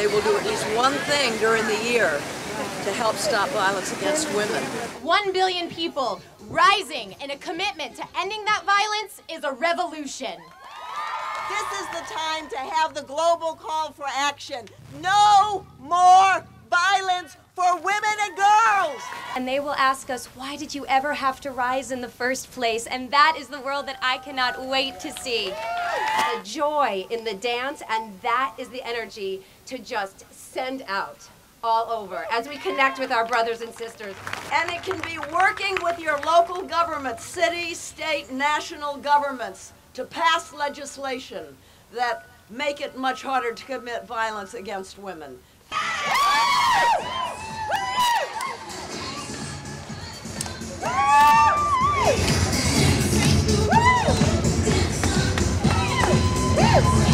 they will do at least one thing during the year to help stop violence against women. 1 billion people rising in a commitment to ending that violence is a revolution. This is the time to have the global call for action. No more violence for women and girls. And they will ask us, why did you ever have to rise in the first place? And that is the world that I cannot wait to see. The joy in the dance, and that is the energy to just send out all over as we connect with our brothers and sisters. And it can be working with your local governments, city, state, national governments, to pass legislation that make it much harder to commit violence against women. Woo!